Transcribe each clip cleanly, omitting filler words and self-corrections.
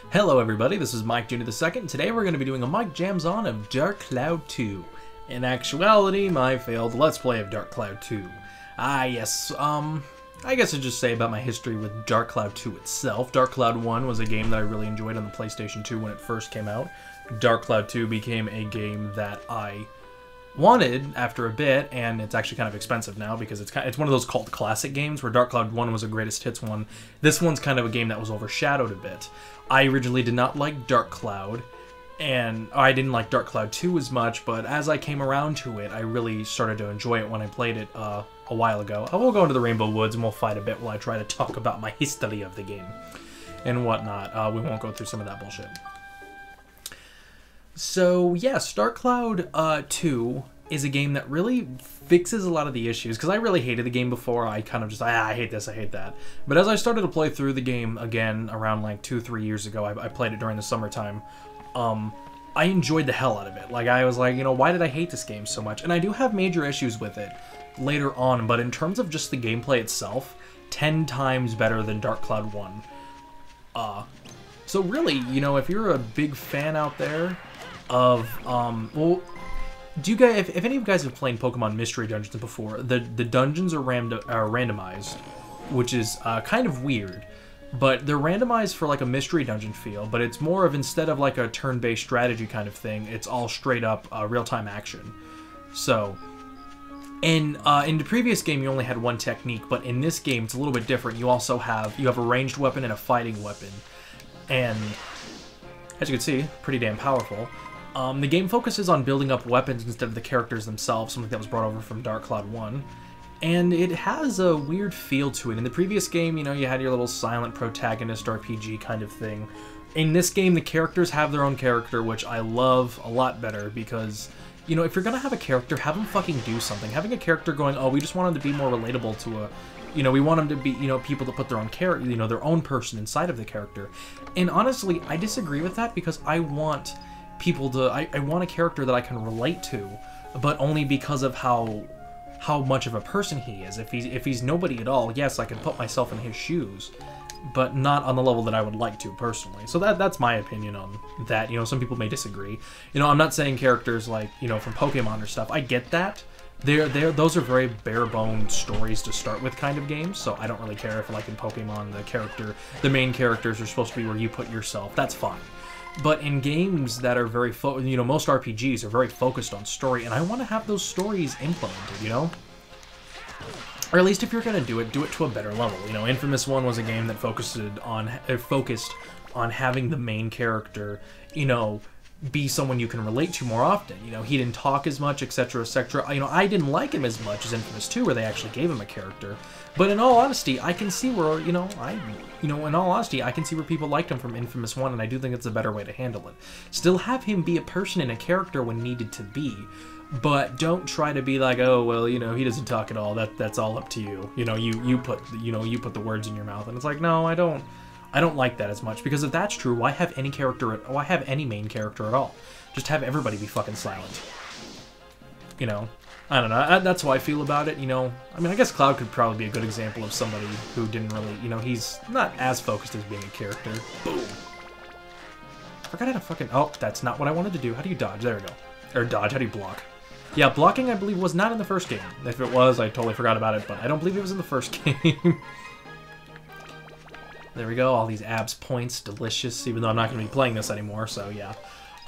Hello everybody, this is Mike Jr. II, and today we're going to be doing a Mike Jams On of Dark Cloud 2. In actuality, my failed Let's Play of Dark Cloud 2. Yes, I guess I'd just say about my history with Dark Cloud 2 itself. Dark Cloud 1 was a game that I really enjoyed on the PlayStation 2 when it first came out. Dark Cloud 2 became a game that I wanted after a bit, and it's actually kind of expensive now because it's one of those cult classic games where Dark Cloud 1 was a greatest hits one. This one's kind of a game that was overshadowed a bit. I originally did not like Dark Cloud, and I didn't like Dark Cloud 2 as much, but as I came around to it, I really started to enjoy it when I played it a while ago. I will go into the Rainbow Woods and we'll fight a bit while I try to talk about my history of the game and whatnot. We won't go through some of that bullshit. So, yes, Dark Cloud 2 is a game that really fixes a lot of the issues, because I really hated the game before. I kind of just, I hate this, I hate that. But as I started to play through the game again around like 2-3 years ago, I played it during the summertime, I enjoyed the hell out of it. Like, I was like, you know, why did I hate this game so much? And I do have major issues with it later on, but in terms of just the gameplay itself, 10 times better than Dark Cloud 1. So really, you know, if you're a big fan out there of, well, do you guys, if any of you guys have played Pokemon Mystery Dungeons before, the dungeons are randomized, which is kind of weird, but they're randomized for like a mystery dungeon feel, but it's more of, instead of like a turn-based strategy kind of thing, it's all straight up real-time action. So, in the previous game you only had one technique, but in this game it's a little bit different. You have a ranged weapon and a fighting weapon, and as you can see, pretty damn powerful. The game focuses on building up weapons instead of the characters themselves, something that was brought over from Dark Cloud 1. And it has a weird feel to it. In the previous game, you know, you had your little silent protagonist RPG kind of thing. In this game, the characters have their own character, which I love a lot better, because, you know, if you're gonna have a character, have them fucking do something. Having a character going, oh, we just want them to be more relatable to a, you know, we want them to be, you know, people to put their own character, you know, their own person inside of the character. And honestly, I disagree with that, because I want people to, I want a character that I can relate to, but only because of how much of a person he is. If he's nobody at all, yes, I can put myself in his shoes, but not on the level that I would like to personally. So that's my opinion on that. You know, some people may disagree. You know, I'm not saying characters like, you know, from Pokemon or stuff. I get that. Those are very bare-boned stories to start with kind of games, so I don't really care if, like in Pokemon, the main characters are supposed to be where you put yourself. That's fine. But in games that are very, you know, most RPGs are very focused on story, and I want to have those stories implemented, you know? Or at least if you're going to do it to a better level. You know, Infamous 1 was a game that focused on having the main character, you know, be someone you can relate to more often. You know, he didn't talk as much, etc., etc. You know, I didn't like him as much as Infamous 2, where they actually gave him a character. But in all honesty, I can see where, in all honesty, I can see where people liked him from Infamous 1, and I do think it's a better way to handle it. Still have him be a person and a character when needed to be, but don't try to be like, oh, well, you know, he doesn't talk at all. That's all up to you. You know, you put the words in your mouth, and it's like, no, I don't like that as much, because if that's true, why have any main character at all? Just have everybody be fucking silent. You know, I don't know. That's how I feel about it, you know. I mean, I guess Cloud could probably be a good example of somebody who didn't really, you know, he's not as focused as being a character. Boom. I forgot how to fucking, oh, that's not what I wanted to do. How do you dodge? There we go. Or dodge, how do you block? Yeah, blocking, I believe, was not in the first game. If it was, I totally forgot about it, but I don't believe it was in the first game. There we go, all these abs points, delicious, even though I'm not going to be playing this anymore, so yeah.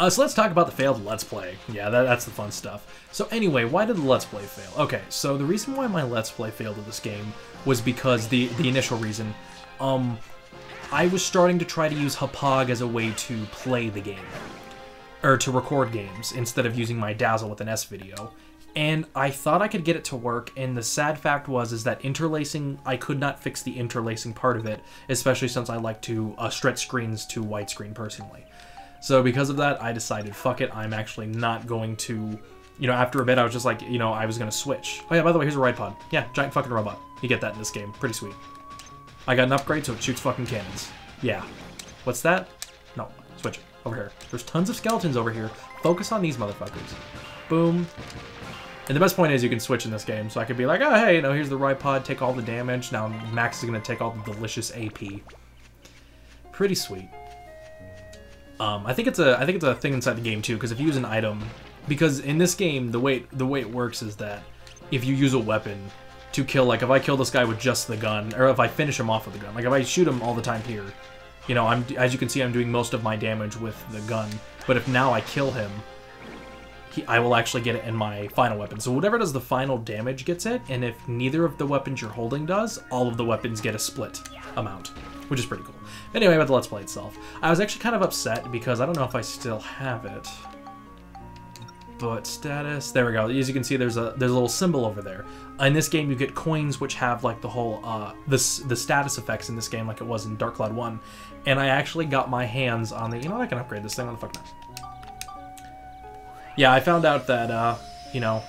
So let's talk about the failed Let's Play. Yeah, that's the fun stuff. So anyway, why did the Let's Play fail? Okay, so the reason why my Let's Play failed in this game was because the initial reason, I was starting to try to use Hauppauge as a way to play the game, or to record games, instead of using my Dazzle with an S-Video. And I thought I could get it to work, and the sad fact is that interlacing, I could not fix the interlacing part of it, especially since I like to stretch screens to widescreen personally. So because of that, I decided, fuck it, I'm actually not going to, you know, after a bit I was just like, you know, I was going to switch. Oh yeah, by the way, here's a ride pod. Yeah, giant fucking robot. You get that in this game. Pretty sweet. I got an upgrade so it shoots fucking cannons. Yeah. What's that? No, switch it. Over here. There's tons of skeletons over here. Focus on these motherfuckers. Boom. And the best point is you can switch in this game, so I could be like, oh, hey, you know, here's the ride pod, take all the damage. Now Max is going to take all the delicious AP. Pretty sweet. I think it's a thing inside the game too, because if you use an item, because in this game the way it works is that if you use a weapon to kill, like if I kill this guy with just the gun, or if I finish him off with the gun, like if I shoot him all the time here, you know, as you can see, I'm doing most of my damage with the gun. But if now I kill him, I will actually get it in my final weapon. So whatever does the final damage gets it, and if neither of the weapons you're holding does, all of the weapons get a split amount, which is pretty cool. Anyway, about the Let's Play itself. I was actually kind of upset because I don't know if I still have it. But status, there we go. As you can see, there's a little symbol over there. In this game, you get coins which have like the whole the status effects in this game, like it was in Dark Cloud 1. And I actually got my hands on the. You know what? I can upgrade this thing. What the fuck not? Yeah, I found out that you know,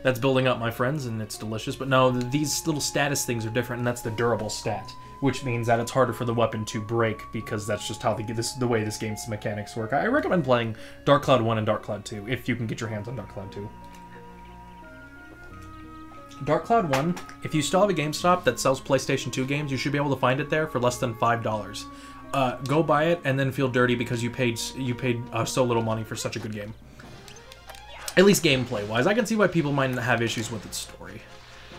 that's building up, my friends, and it's delicious. But no, these little status things are different, and that's the durable stat, which means that it's harder for the weapon to break, because that's just how the way this game's mechanics work. I recommend playing Dark Cloud 1 and Dark Cloud 2, if you can get your hands on Dark Cloud 2. Dark Cloud 1, if you still have a GameStop that sells PlayStation 2 games, you should be able to find it there for less than $5. Go buy it and then feel dirty because you paid so little money for such a good game. At least gameplay-wise. I can see why people might have issues with its story.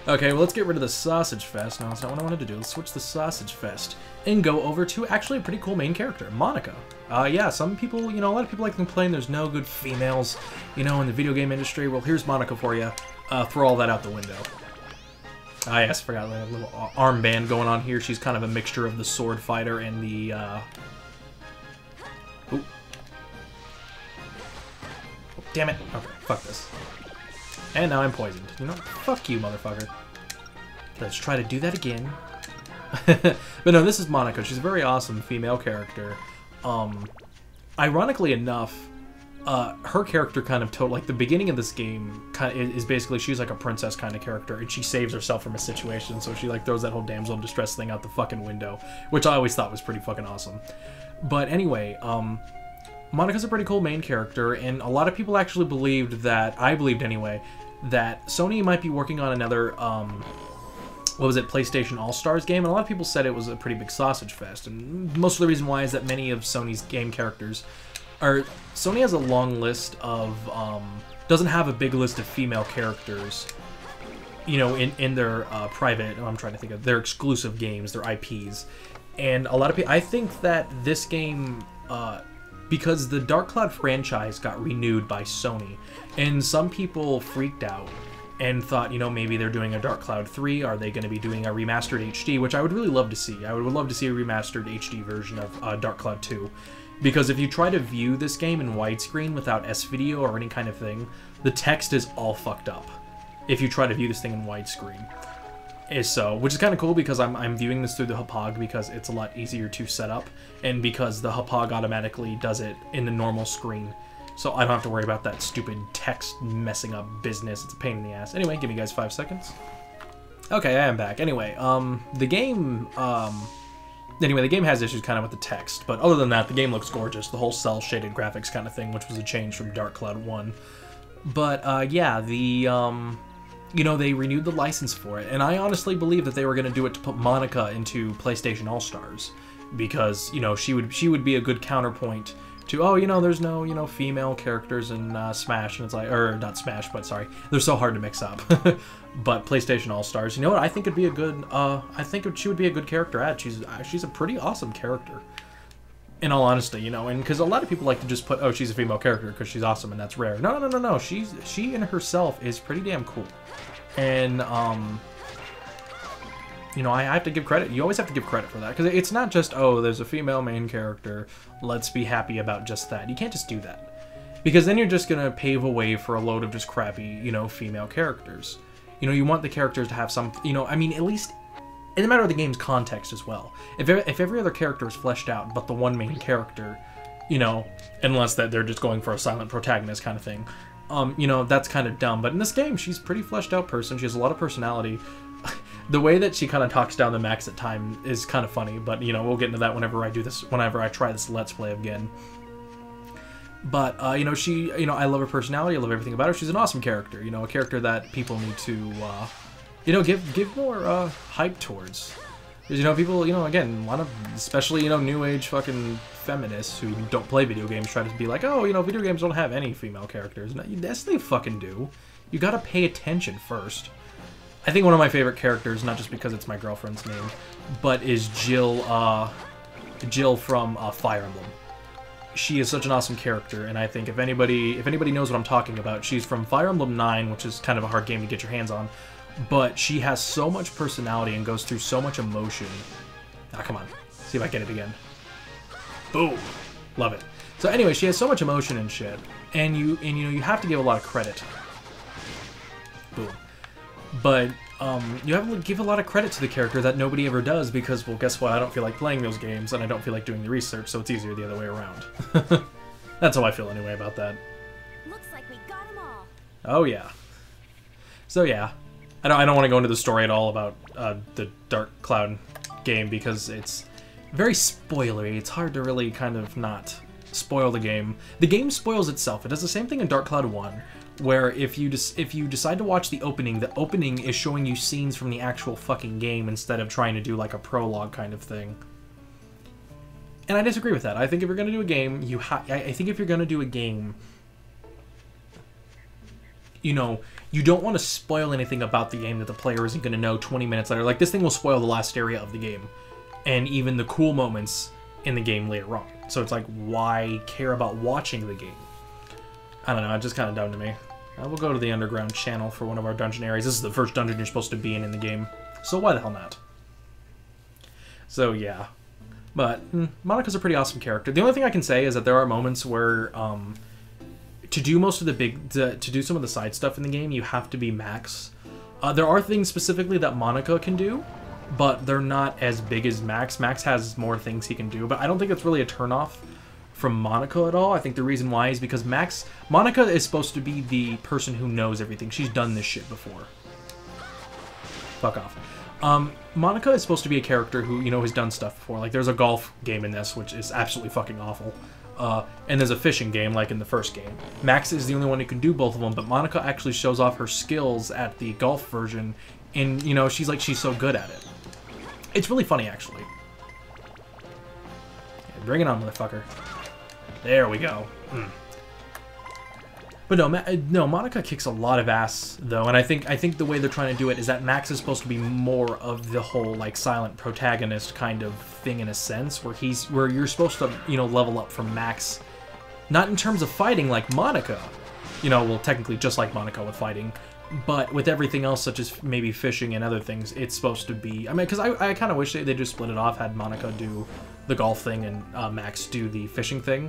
Okay, well, let's get rid of the Sausage Fest. No, that's not what I wanted to do. Let's switch the Sausage Fest and go over to actually a pretty cool main character, Monica. Yeah, some people, you know, a lot of people like to complain there's no good females, you know, in the video game industry. Well, here's Monica for you. Throw all that out the window. Ah, yes, forgot a little armband going on here. She's kind of a mixture of the sword fighter and the, Ooh. Oh, damn it. Okay, fuck this. And now I'm poisoned. You know, fuck you, motherfucker. Let's try to do that again. But no, this is Monica. She's a very awesome female character. Ironically enough, her character kind of like the beginning of this game is basically she's like a princess kind of character, and she saves herself from a situation, so she like throws that whole damsel in distress thing out the fucking window, which I always thought was pretty fucking awesome. But anyway, Monica's a pretty cool main character, and a lot of people actually believed that, I believed anyway, that Sony might be working on another, what was it, PlayStation All-Stars game, and a lot of people said it was a pretty big sausage fest, and most of the reason why is that many of Sony's game characters are, Sony has a long list of, doesn't have a big list of female characters, you know, in their private, I'm trying to think of, their exclusive games, their IPs, and a lot of people, I think that this game, because the Dark Cloud franchise got renewed by Sony, and some people freaked out and thought, you know, maybe they're doing a Dark Cloud 3, are they going to be doing a remastered HD, which I would really love to see. I would love to see a remastered HD version of Dark Cloud 2, because if you try to view this game in widescreen without S-Video or any kind of thing, the text is all fucked up if you try to view this thing in widescreen. Which is kind of cool because I'm viewing this through the Hauppauge because it's a lot easier to set up, and because the Hauppauge automatically does it in the normal screen, so I don't have to worry about that stupid text messing up business. It's a pain in the ass. Anyway, give me guys 5 seconds. Okay, I am back. Anyway, the game has issues kind of with the text, but other than that, the game looks gorgeous. The whole cel-shaded graphics kind of thing, which was a change from Dark Cloud 1. But, yeah, you know, they renewed the license for it, and I honestly believe that they were going to do it to put Monica into PlayStation All-Stars, because, you know, she would be a good counterpoint to, oh, you know, there's no, you know, female characters in Smash, and it's like, or not Smash, but sorry, they're so hard to mix up. But PlayStation All-Stars, you know what, I think it'd be a good, she would be a good character add. She's a pretty awesome character, in all honesty, you know, and because a lot of people like to just put, oh, she's a female character because she's awesome and that's rare. No, she in herself is pretty damn cool. And, you know, I have to give credit. You always have to give credit for that, because it's not just, oh, there's a female main character, let's be happy about just that. You can't just do that, because then you're just going to pave a way for a load of just crappy, you know, female characters. You know, you want the characters to have some, you know, I mean, at least in the matter of the game's context as well. If every other character is fleshed out, but the one main character, you know, unless that they're just going for a silent protagonist kind of thing, you know, that's kind of dumb. But in this game, she's a pretty fleshed out person. She has a lot of personality. The way that she kind of talks down the max at time is kind of funny, but, you know, we'll get into that whenever I try this Let's Play again. But, you know, I love her personality, I love everything about her. She's an awesome character, you know, a character that people need to, you know, give more, hype towards. Because, you know, people, you know, again, a lot of, especially, you know, new age fucking feminists who don't play video games try to be like, oh, you know, video games don't have any female characters. No, yes, they fucking do. You gotta pay attention first. I think one of my favorite characters, not just because it's my girlfriend's name, but is Jill from Fire Emblem. She is such an awesome character, and I think if anybody knows what I'm talking about, she's from Fire Emblem 9, which is kind of a hard game to get your hands on, but she has so much personality and goes through so much emotion. Ah, come on. See if I get it again. Boom. Love it. So anyway, she has so much emotion and shit, and you know, you have to give a lot of credit. Boom. But you have to give a lot of credit to the character that nobody ever does because, well, guess what? I don't feel like playing those games, and I don't feel like doing the research, so it's easier the other way around. That's how I feel anyway about that. Looks like we got 'em all. Oh yeah. So yeah, I don't want to go into the story at all about the Dark Cloud game because it's very spoilery. It's hard to really kind of not spoil the game. The game spoils itself. It does the same thing in Dark Cloud 1. Where if you decide to watch the opening is showing you scenes from the actual fucking game instead of trying to do like a prologue kind of thing. And I disagree with that. I think if you're gonna do a game, I think if you're gonna do a game, you know, you don't want to spoil anything about the game that the player isn't gonna know 20 minutes later. Like, this thing will spoil the last area of the game, and even the cool moments in the game later on. So it's like, why care about watching the game? I don't know, it's just kind of dumb to me. We'll go to the underground channel for one of our dungeon areas. This is the first dungeon you're supposed to be in the game, so why the hell not? So yeah, but Monika's a pretty awesome character. The only thing I can say is that there are moments where to do most of the to do some of the side stuff in the game, you have to be Max. There are things specifically that Monika can do, but they're not as big as Max. Max has more things he can do, but I don't think it's really a turnoff from Monika at all. I think the reason why is because Monika is supposed to be the person who knows everything. She's done this shit before. Fuck off. Monika is supposed to be a character who, you know, has done stuff before. Like, there's a golf game in this, which is absolutely fucking awful. And there's a fishing game, like in the first game. Max is the only one who can do both of them, but Monika actually shows off her skills at the golf version, and, you know, she's so good at it. It's really funny, actually. Yeah, bring it on, motherfucker. There we go. But no, Monika kicks a lot of ass though, and I think the way they're trying to do it is that Max is supposed to be more of the whole like silent protagonist kind of thing in a sense, where you're supposed to, you know, level up from Max, not in terms of fighting like Monika, you know, well technically just like Monika with fighting, but with everything else such as maybe fishing and other things, it's supposed to be. I mean, because I kind of wish they just split it off, had Monika do the golf thing and Max do the fishing thing.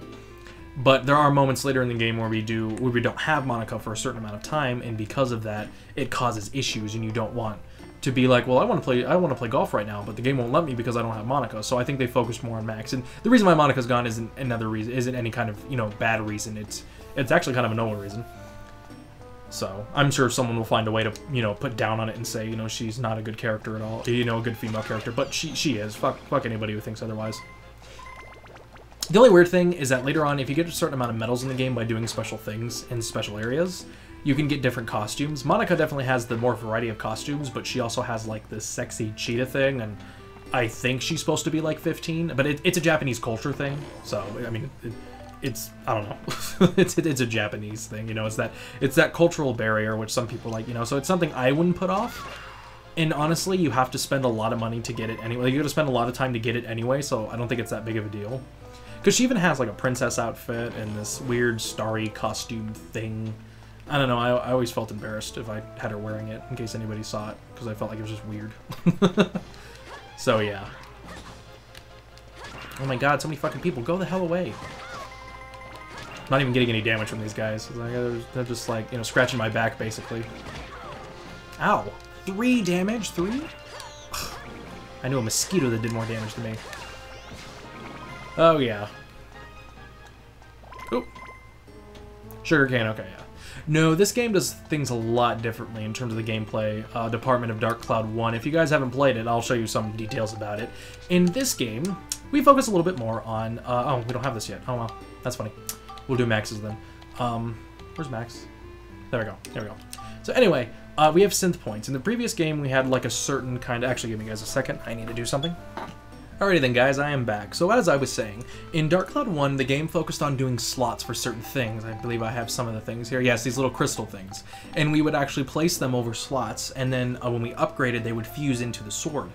But there are moments later in the game where we don't have Monika for a certain amount of time, and because of that, it causes issues, and you don't want to be like, well, I want to play golf right now, but the game won't let me because I don't have Monika. So I think they focused more on Max, and the reason why Monika's gone isn't any kind of, you know, bad reason. It's actually kind of a noble reason. So I'm sure someone will find a way to, you know, put down on it and say, you know, she's not a good character at all, you know, a good female character, but she is. Fuck anybody who thinks otherwise. The only weird thing is that later on, if you get a certain amount of medals in the game by doing special things in special areas, you can get different costumes. Monika definitely has the more variety of costumes, but she also has like this sexy cheetah thing, and I think she's supposed to be like 15, but it's a Japanese culture thing, so I mean, it's I don't know, it's a Japanese thing, you know. It's that cultural barrier which some people like, you know. So it's something I wouldn't put off. And honestly, you have to spend a lot of money to get it anyway. You got to spend a lot of time to get it anyway, so I don't think it's that big of a deal. Because she even has like a princess outfit and this weird starry costume thing. I don't know, I always felt embarrassed if I had her wearing it, in case anybody saw it, because I felt like it was just weird. So yeah. Oh my god, so many fucking people, go the hell away. I'm not even getting any damage from these guys. They're just like, you know, scratching my back, basically. Ow. 3 damage? 3? I knew a mosquito that did more damage than me. Oh, yeah. Oop. Sugarcane, okay, yeah. No, this game does things a lot differently in terms of the gameplay department of Dark Cloud 1. If you guys haven't played it, I'll show you some details about it. In this game, we focus a little bit more on... oh, we don't have this yet. Oh, well. That's funny. We'll do Max's then. Where's Max? There we go. There we go. So anyway, We have synth points. In the previous game, we had like a certain kind of... Actually, give me guys a second. I need to do something. Alrighty then, guys, I am back. So as I was saying, in Dark Cloud 1, the game focused on doing slots for certain things. I believe I have some of the things here. Yes, these little crystal things. And we would actually place them over slots, and then when we upgraded, they would fuse into the sword,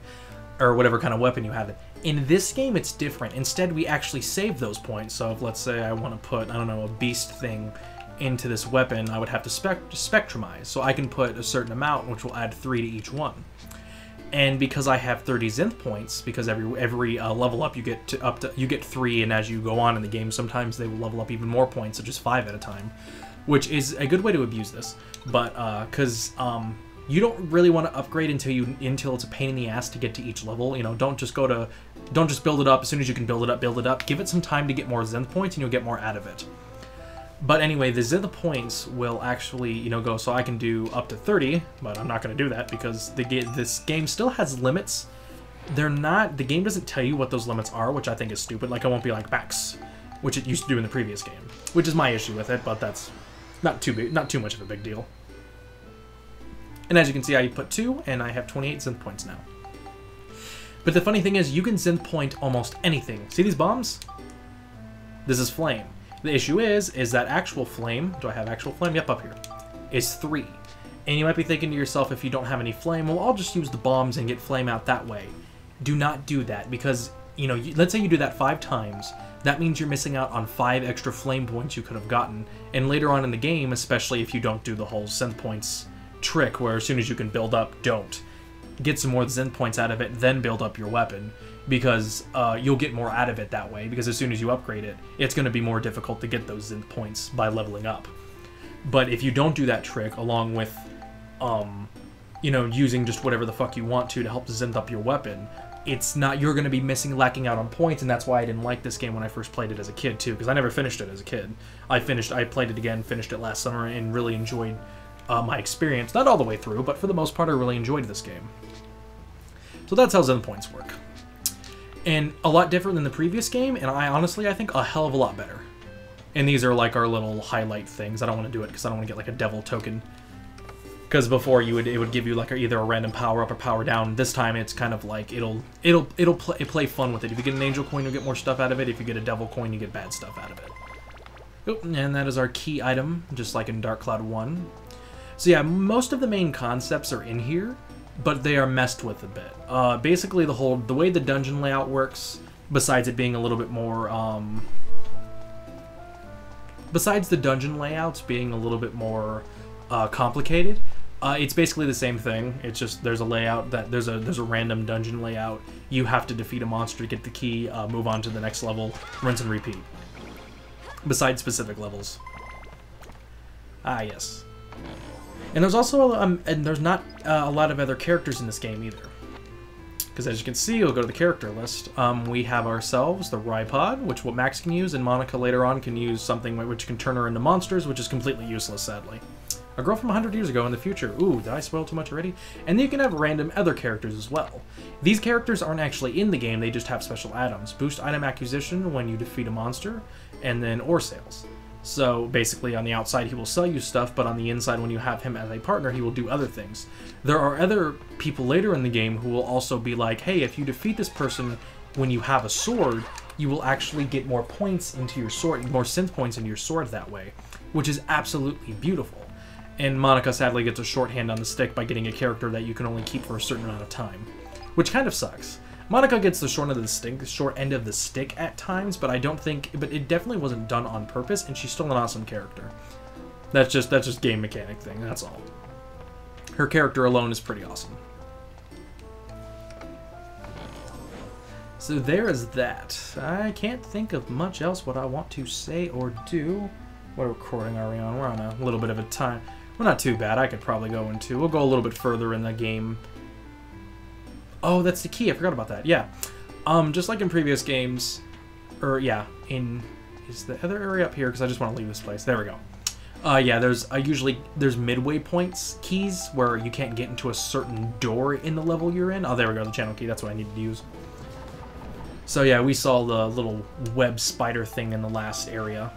or whatever kind of weapon you have it. In this game, it's different. Instead, we actually save those points. So if, let's say, I want to put, I don't know, a beast thing into this weapon, I would have to spectrumize. So I can put a certain amount, which will add 3 to each one. And because I have 30 Zenith points, because every level up you get you get 3, and as you go on in the game, sometimes they will level up even more points, so just 5 at a time, which is a good way to abuse this. But because you don't really want to upgrade until it's a pain in the ass to get to each level. You know, don't just build it up as soon as you can build it up. Give it some time to get more Zenith points, and you'll get more out of it. But anyway, the Zenith points will actually, you know, go, so I can do up to 30, but I'm not going to do that because this game still has limits. The game doesn't tell you what those limits are, which I think is stupid. Like, I won't be like max, which it used to do in the previous game, which is my issue with it, but that's not too much of a big deal. And as you can see, I put 2, and I have 28 Zenith points now. But the funny thing is, you can Zenith point almost anything. See these bombs? This is flame. The issue is that actual flame, do I have actual flame? Yep, up here, is 3. And you might be thinking to yourself, if you don't have any flame, well, I'll just use the bombs and get flame out that way. Do not do that, because, you know, let's say you do that 5 times, that means you're missing out on 5 extra flame points you could have gotten. And later on in the game, especially if you don't do the whole Zenith points trick, where as soon as you can build up, don't. Get some more Zenith points out of it, then build up your weapon. Because you'll get more out of it that way, because as soon as you upgrade it, it's going to be more difficult to get those Zenith points by leveling up. But if you don't do that trick, along with, you know, using just whatever the fuck you want to help Zenith up your weapon, you're going to be lacking out on points, and that's why I didn't like this game when I first played it as a kid, too, because I never finished it as a kid. I played it again, finished it last summer, and really enjoyed my experience. Not all the way through, but for the most part, I really enjoyed this game. So that's how Zenith points work. And a lot different than the previous game, and I think a hell of a lot better. And these are like our little highlight things. I don't want to do it because I don't want to get like a devil token. Because before it would give you like either a random power up or power down. This time it's kind of like it'll play fun with it. If you get an angel coin, you'll get more stuff out of it. If you get a devil coin, you get bad stuff out of it. Oop, and that is our key item, just like in Dark Cloud 1. So yeah, most of the main concepts are in here, but they are messed with a bit. Basically, the way the dungeon layout works, besides it being a little bit more, besides the dungeon layouts being a little bit more complicated, it's basically the same thing. It's just there's a layout there's a random dungeon layout. You have to defeat a monster to get the key, move on to the next level, rinse and repeat. Besides specific levels. Ah, yes. And there's also, and there's not a lot of other characters in this game either. Because as you can see, we'll go to the character list. We have ourselves the Rhypod, which what Max can use, and Monica later on can use something which can turn her into monsters, which is completely useless, sadly. A girl from 100 years ago in the future. Ooh, did I spoil too much already? And then you can have random other characters as well. These characters aren't actually in the game, they just have special items. Boost item acquisition when you defeat a monster, and then ore sales. So basically on the outside he will sell you stuff, but on the inside when you have him as a partner he will do other things. There are other people later in the game who will also be like, hey, if you defeat this person when you have a sword, you will actually get more points into your sword, more synth points into your sword that way, which is absolutely beautiful. And Monica sadly gets a shorthand on the stick by getting a character that you can only keep for a certain amount of time, which kind of sucks. Monica gets the short end of the stick at times, but it definitely wasn't done on purpose, and she's still an awesome character. That's just game mechanic thing, that's all. Her character alone is pretty awesome. So there is that. I can't think of much else what I want to say or do. What recording are we on? We're on a little bit of a time. We're not too bad. I could probably go into. We'll go a little bit further in the game. Oh, that's the key. I forgot about that. Yeah. Just like in previous games, or yeah, is the other area up here? Because I just want to leave this place. There we go. Yeah, there's midway points keys where you can't get into a certain door in the level you're in. Oh, there we go. The channel key. That's what I needed to use. So yeah, we saw the little web spider thing in the last area.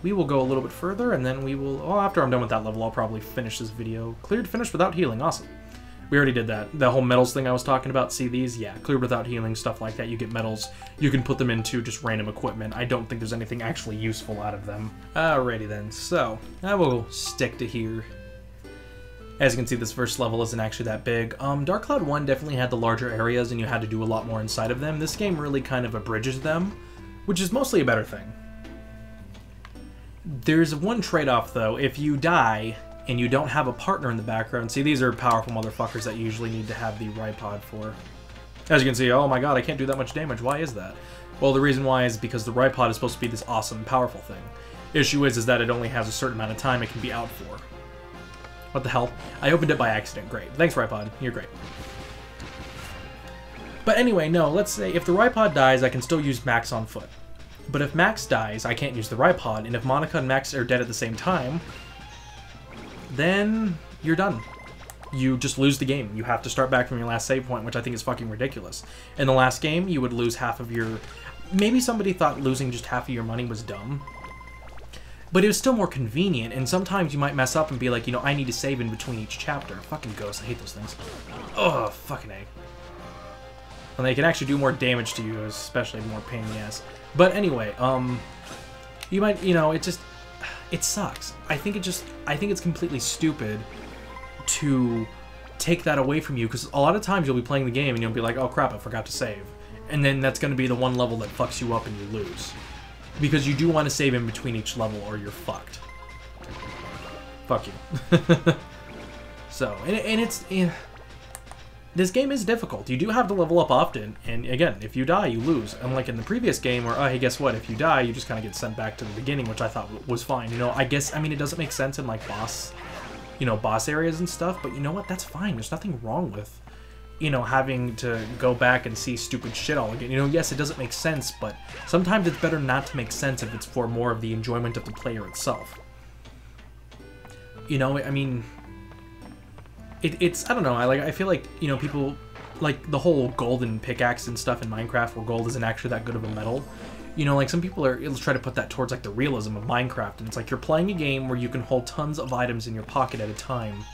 we will go a little bit further, and then we will... Well, after I'm done with that level, I'll probably finish this video. Cleared finished without healing. Awesome. We already did that. The whole medals thing I was talking about, see these? Yeah, cleared without healing, stuff like that. You get medals. You can put them into just random equipment. I don't think there's anything actually useful out of them. Alrighty then, so I will stick to here. As you can see, this first level isn't actually that big. Dark Cloud 1 definitely had the larger areas and you had to do a lot more inside of them. This game really kind of abridges them, which is mostly a better thing. There's one trade-off though. If you die and you don't have a partner in the background, see, these are powerful motherfuckers that you usually need to have the Ripod for. As you can see, oh my god, I can't do that much damage. Why is that? Well, the reason why is because the Ripod is supposed to be this awesome, powerful thing. Issue is that it only has a certain amount of time it can be out for. What the hell? I opened it by accident. Great. Thanks, Ripod. You're great. But anyway, no, let's say if the Ripod dies, I can still use Max on foot. But if Max dies, I can't use the Ripod, and if Monica and Max are dead at the same time, then you're done. You just lose the game. You have to start back from your last save point, which I think is fucking ridiculous. In the last game, you would lose half of your... Maybe somebody thought losing just half of your money was dumb. But it was still more convenient, and sometimes you might mess up and be like, you know, I need to save in between each chapter. Fucking ghosts, I hate those things. Ugh, fucking A. And they can actually do more damage to you, especially more pain in the ass. But anyway, you might, you know, it just, it sucks. I think it's completely stupid to take that away from you, because a lot of times you'll be playing the game and you'll be like, oh crap, I forgot to save. And then that's going to be the one level that fucks you up and you lose. Because you do want to save in between each level or you're fucked. Fuck you. So, and it's... this game is difficult. You do have to level up often, and again, if you die, you lose. Unlike in the previous game where, oh, hey, guess what? If you die, you just kind of get sent back to the beginning, which I thought was fine. You know, I guess, I mean, it doesn't make sense in, like, boss areas and stuff, but you know what? That's fine. There's nothing wrong with, you know, having to go back and see stupid shit all again. You know, yes, it doesn't make sense, but sometimes it's better not to make sense if it's for more of the enjoyment of the player itself. You know, I mean... It's I don't know, I feel like, you know, people like the whole golden pickaxe and stuff in Minecraft where gold isn't actually that good of a metal. You know, like some people try to put that towards like the realism of Minecraft, and it's like you're playing a game where you can hold tons of items in your pocket at a time.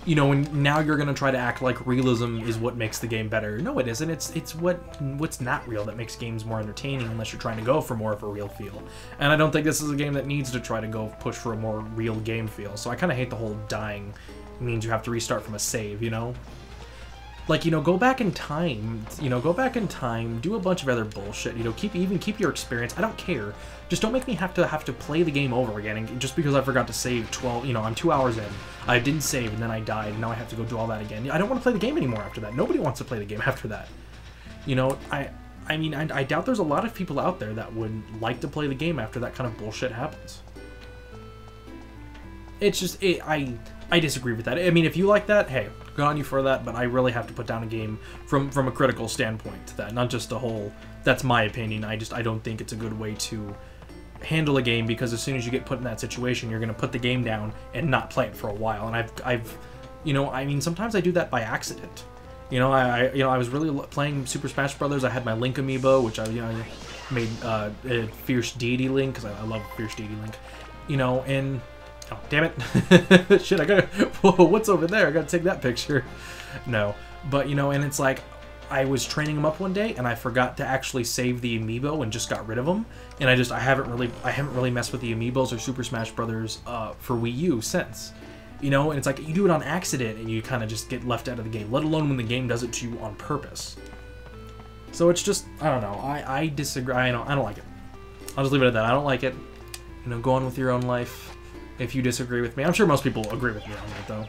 You know, and now you're gonna try to act like realism is what makes the game better. No, it isn't. It's what's not real that makes games more entertaining, unless you're trying to go for more of a real feel. And I don't think this is a game that needs to try to go push for a more real game feel. So I kind of hate the whole dying means you have to restart from a save, you know? Like, you know, go back in time, do a bunch of other bullshit, you know, keep your experience. I don't care. Just don't make me have to play the game over again, and just because I forgot to save 12, you know, I'm 2 hours in, I didn't save, and then I died, and now I have to go do all that again. I don't want to play the game anymore after that. Nobody wants to play the game after that. You know, I mean, I doubt there's a lot of people out there that would like to play the game after that kind of bullshit happens. It's just, I disagree with that. I mean, if you like that, hey, good on you for that, but I really have to put down a game from a critical standpoint to that, not just a whole, that's my opinion. I don't think it's a good way to handle a game, because as soon as you get put in that situation, you're going to put the game down and not play it for a while. And I've, you know, I mean, sometimes I do that by accident. You know, I was really playing Super Smash Brothers. I had my Link amiibo, which I made a Fierce Deity Link, because I love Fierce Deity Link. You know, and... Oh, damn it. Shit, I gotta... Whoa, what's over there? I gotta take that picture. No. But, you know, and it's like, I was training him up one day, and I forgot to actually save the amiibo and just got rid of him. And I haven't really messed with the amiibos or Super Smash Brothers for Wii U since. You know, and it's like, you do it on accident, and you kind of just get left out of the game, let alone when the game does it to you on purpose. So it's just, I don't know. I disagree. I don't like it. I'll just leave it at that. I don't like it. You know, go on with your own life. If you disagree with me. I'm sure most people agree with me on that, though.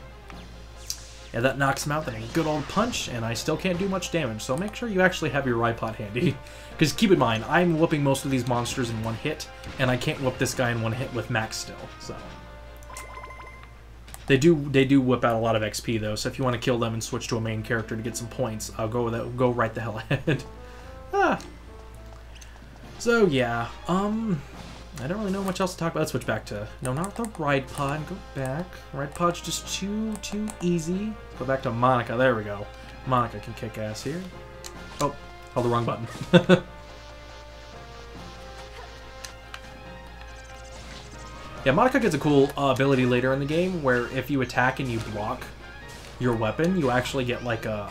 Yeah, that knocks him out. Then a good old punch, and I still can't do much damage. So make sure you actually have your Ripod handy. Because keep in mind, I'm whooping most of these monsters in one hit, and I can't whoop this guy in one hit with Max still. So they do whip out a lot of XP, though. So if you want to kill them and switch to a main character to get some points, I'll go right the hell ahead. So yeah, I don't really know much else to talk about. Let's switch back to... No, not the Ripod. Go back. Ripod's just too easy. Let's go back to Monica. There we go. Monica can kick ass here. Oh, held the wrong button. Yeah, Monica gets a cool ability later in the game where if you attack and you block your weapon, you actually get like a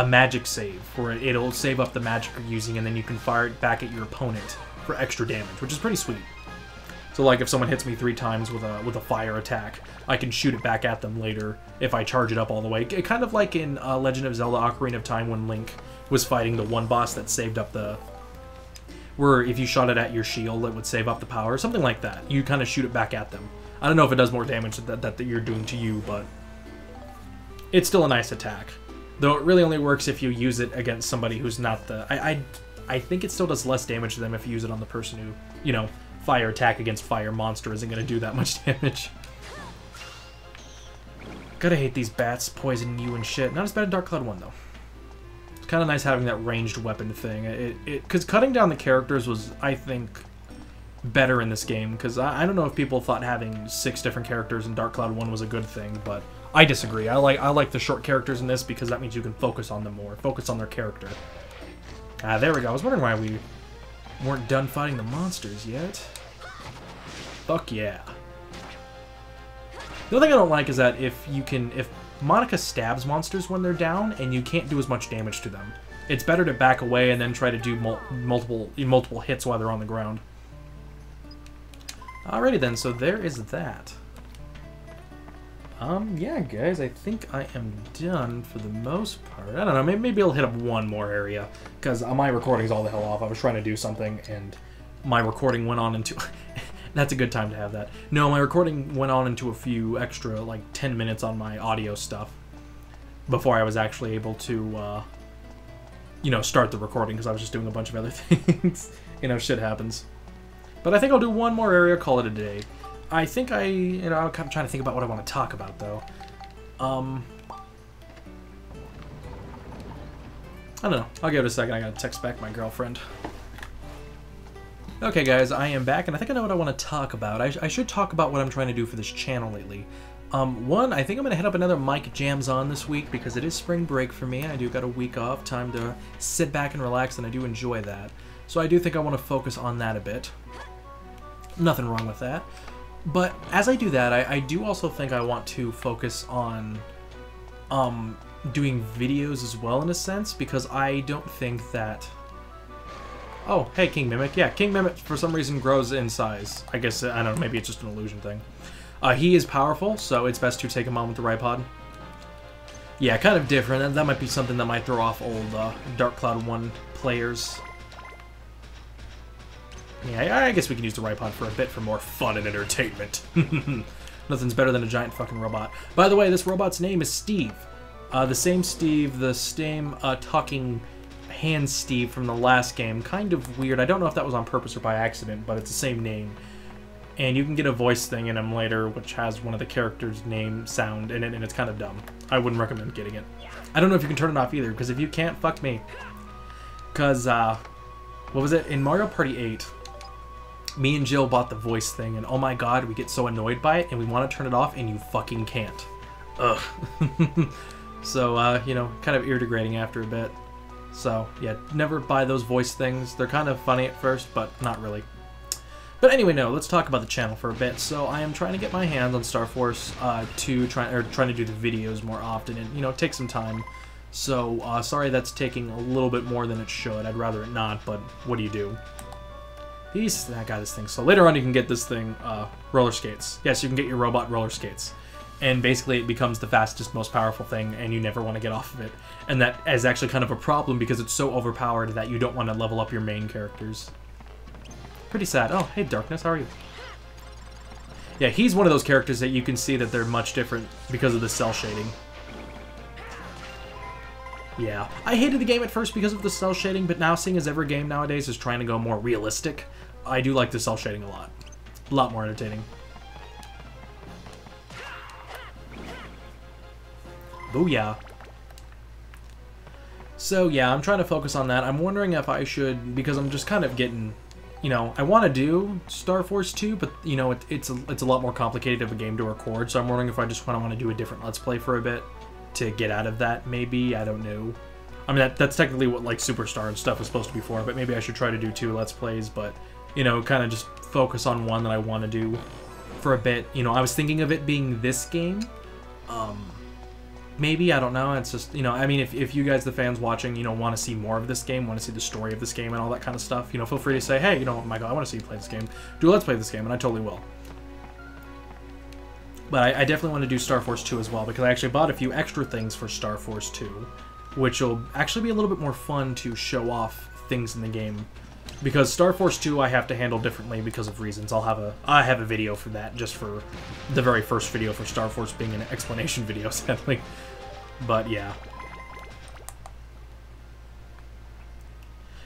magic save where it'll save up the magic you're using and then you can fire it back at your opponent for extra damage, which is pretty sweet. So like if someone hits me 3 times with a fire attack, I can shoot it back at them later if I charge it up all the way. Kind of like in Legend of Zelda Ocarina of Time when Link was fighting the one boss that saved up the... where if you shot it at your shield, it would save up the power. Something like that. You kind of shoot it back at them. I don't know if it does more damage that you're doing to you, but it's still a nice attack. Though it really only works if you use it against somebody who's not the... I think it still does less damage to them if you use it on the person who, you know, fire attack against fire monster isn't going to do that much damage. Gotta hate these bats poisoning you and shit. Not as bad in Dark Cloud 1, though. It's kind of nice having that ranged weapon thing. Because cutting down the characters was, I think, better in this game. Because I don't know if people thought having 6 different characters in Dark Cloud 1 was a good thing, but I disagree. I like the short characters in this because that means you can focus on them more. Focus on their character. Ah, there we go. I was wondering why we weren't done fighting the monsters yet. Fuck yeah. The other thing I don't like is that if Monica stabs monsters when they're down, and you can't do as much damage to them. It's better to back away and then try to do multiple hits while they're on the ground. Alrighty then, so there is that. Yeah, guys, I think I am done for the most part. I don't know, maybe I'll hit up one more area, because my recording's all the hell off. I was trying to do something, and my recording went on into... That's a good time to have that. No, my recording went on into a few extra, like, 10 minutes on my audio stuff before I was actually able to, you know, start the recording, because I was just doing a bunch of other things. You know, shit happens. But I think I'll do one more area, call it a day. I think you know, I'm kind of trying to think about what I want to talk about, though. I don't know. I'll give it a second. I gotta text back my girlfriend. Okay, guys, I am back, and I think I know what I want to talk about. I should talk about what I'm trying to do for this channel lately. One, I think I'm going to hit up another Mike Jams On this week, because it is spring break for me. I do got a week off, time to sit back and relax, and I do enjoy that. So I do think I want to focus on that a bit. Nothing wrong with that. But as I do that, I do also think I want to focus on doing videos as well, in a sense, because I don't think that... Oh, hey, King Mimic. Yeah, King Mimic, for some reason, grows in size. I guess, I don't know, maybe it's just an illusion thing. He is powerful, so it's best to take him on with the Ripod. Yeah, kind of different. That might be something that might throw off old Dark Cloud 1 players. Yeah, I guess we can use the Ripod for a bit for more fun and entertainment. Nothing's better than a giant fucking robot. By the way, this robot's name is Steve. The same Steve, the same talking hand Steve from the last game. Kind of weird. I don't know if that was on purpose or by accident, but it's the same name. And you can get a voice thing in him later, which has one of the characters' name sound in it, and it's kind of dumb. I wouldn't recommend getting it. I don't know if you can turn it off either, because if you can't, fuck me. Because, what was it? In Mario Party 8... me and Jill bought the voice thing, and oh my god, we get so annoyed by it, and we want to turn it off, and you fucking can't. Ugh. So, you know, kind of ear-degrading after a bit. So, yeah, never buy those voice things. They're kind of funny at first, but not really. But anyway, no, let's talk about the channel for a bit. So, I am trying to get my hands on Star Force 2, trying to do the videos more often, and, you know, take some time. So, sorry that's taking a little bit more than it should. I'd rather it not, but what do you do? I got this thing. So later on you can get this thing, roller skates. Yes, you can get your robot roller skates. And basically it becomes the fastest, most powerful thing, and you never want to get off of it. And that is actually kind of a problem because it's so overpowered that you don't want to level up your main characters. Pretty sad. Oh, hey Darkness, how are you? Yeah, he's one of those characters that you can see that they're much different because of the cell shading. Yeah, I hated the game at first because of the cell shading, but now seeing as every game nowadays is trying to go more realistic, I do like the cell shading a lot. A lot more entertaining. Booyah. So yeah, I'm trying to focus on that. I'm wondering if I should, because I'm just kind of getting, you know, I want to do Star Force 2, but, you know, it's a lot more complicated of a game to record, so I'm wondering if I just want to do a different Let's Play for a bit to get out of that, maybe. I don't know. I mean, that's technically what, like, Superstar and stuff is supposed to be for, but maybe I should try to do 2 Let's Plays, but, you know, kind of just focus on one that I want to do. for a bit. You know, I was thinking of it being this game. Maybe, I don't know. It's just, you know, I mean, if you guys, the fans watching, you know, want to see more of this game, want to see the story of this game and all that kind of stuff, you know, feel free to say, hey, you know, Michael, I want to see you play this game. Do a Let's Play this game, and I totally will. But I definitely want to do Star Force 2 as well, because I actually bought a few extra things for Star Force 2, which will actually be a little bit more fun to show off things in the game. Because Star Force 2 I have to handle differently because of reasons. I have a video for that, just for the very first video for Star Force being an explanation video, sadly. But yeah.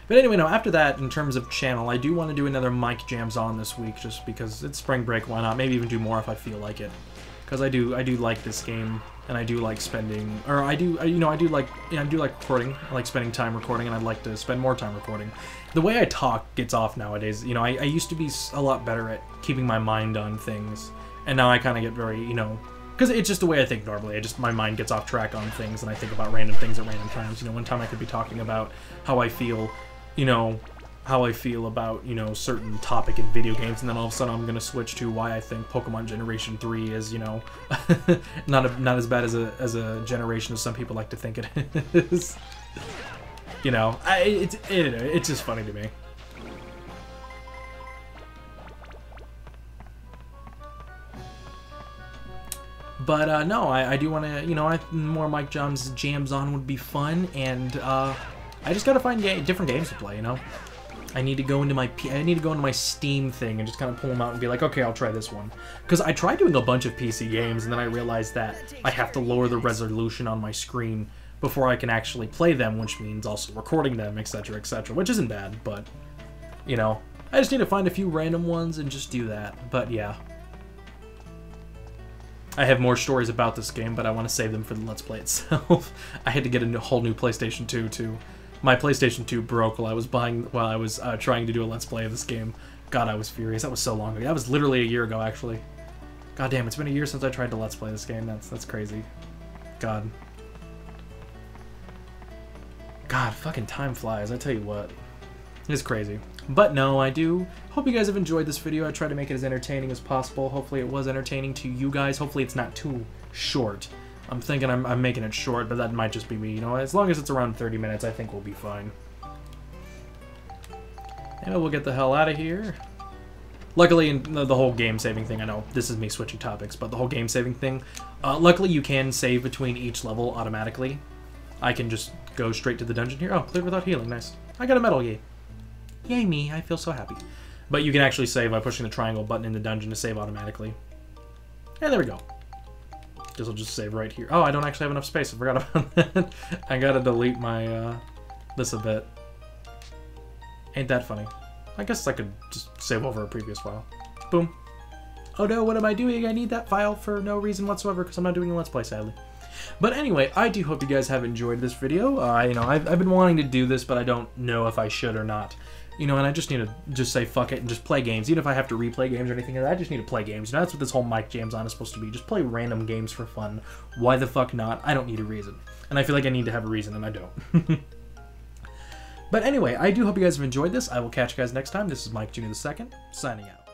But anyway, now after that, in terms of channel, I do want to do another Mike Jams On this week, just because it's spring break, why not? Maybe even do more if I feel like it. Because I do like this game, and I do like spending, or I do like recording. I like spending time recording, and I'd like to spend more time recording. The way I talk gets off nowadays. You know, I used to be a lot better at keeping my mind on things, and now I kind of get very, you know, because it's just the way I think normally. My mind gets off track on things, and I think about random things at random times. You know, one time I could be talking about how I feel, you know, about, you know, certain topic in video games, and then all of a sudden I'm going to switch to why I think Pokemon Generation 3 is, you know, not as bad as a generation as some people like to think it is. You know, it's just funny to me. But no, I do want to, you know, more Mike Jams On would be fun, and I just gotta find different games to play. You know, I need to go into my Steam thing and just kind of pull them out and be like, okay, I'll try this one. Because I tried doing a bunch of PC games, and then I realized that I have to lower the resolution on my screen before I can actually play them, which means also recording them, etc., etc., which isn't bad, but, you know, I just need to find a few random ones and just do that. But yeah. I have more stories about this game, but I want to save them for the Let's Play itself. I had to get a whole new PlayStation 2, too. My PlayStation 2 broke while I was trying to do a Let's Play of this game. God, I was furious. That was so long ago. That was literally a year ago, actually. God damn, it's been a year since I tried to Let's Play this game. That's crazy. God, fucking time flies, I tell you what. It's crazy. But no, I do hope you guys have enjoyed this video. I tried to make it as entertaining as possible. Hopefully it was entertaining to you guys. Hopefully it's not too short. I'm thinking I'm making it short, but that might just be me. You know, as long as it's around 30 minutes, I think we'll be fine. And we'll get the hell out of here. Luckily, in the whole game-saving thing, I know this is me switching topics, but the whole game-saving thing, luckily you can save between each level automatically. I can just go straight to the dungeon here. Oh, clear without healing. Nice. I got a medal, yay. Yay me, I feel so happy. But you can actually save by pushing the triangle button in the dungeon to save automatically. And there we go. This will just save right here. Oh, I don't actually have enough space. I forgot about that. I gotta delete my, this a bit. Ain't that funny? I guess I could just save over a previous file. Boom. Oh no, what am I doing? I need that file for no reason whatsoever because I'm not doing a Let's Play, sadly. But anyway, I do hope you guys have enjoyed this video. You know, I've been wanting to do this, but I don't know if I should or not. You know, and I just need to just say fuck it and just play games. Even if I have to replay games or anything, I just need to play games. You know, that's what this whole Mike Jams On is supposed to be. Just play random games for fun. Why the fuck not? I don't need a reason. And I feel like I need to have a reason, and I don't. But anyway, I do hope you guys have enjoyed this. I will catch you guys next time. This is Mike Jr. II, signing out.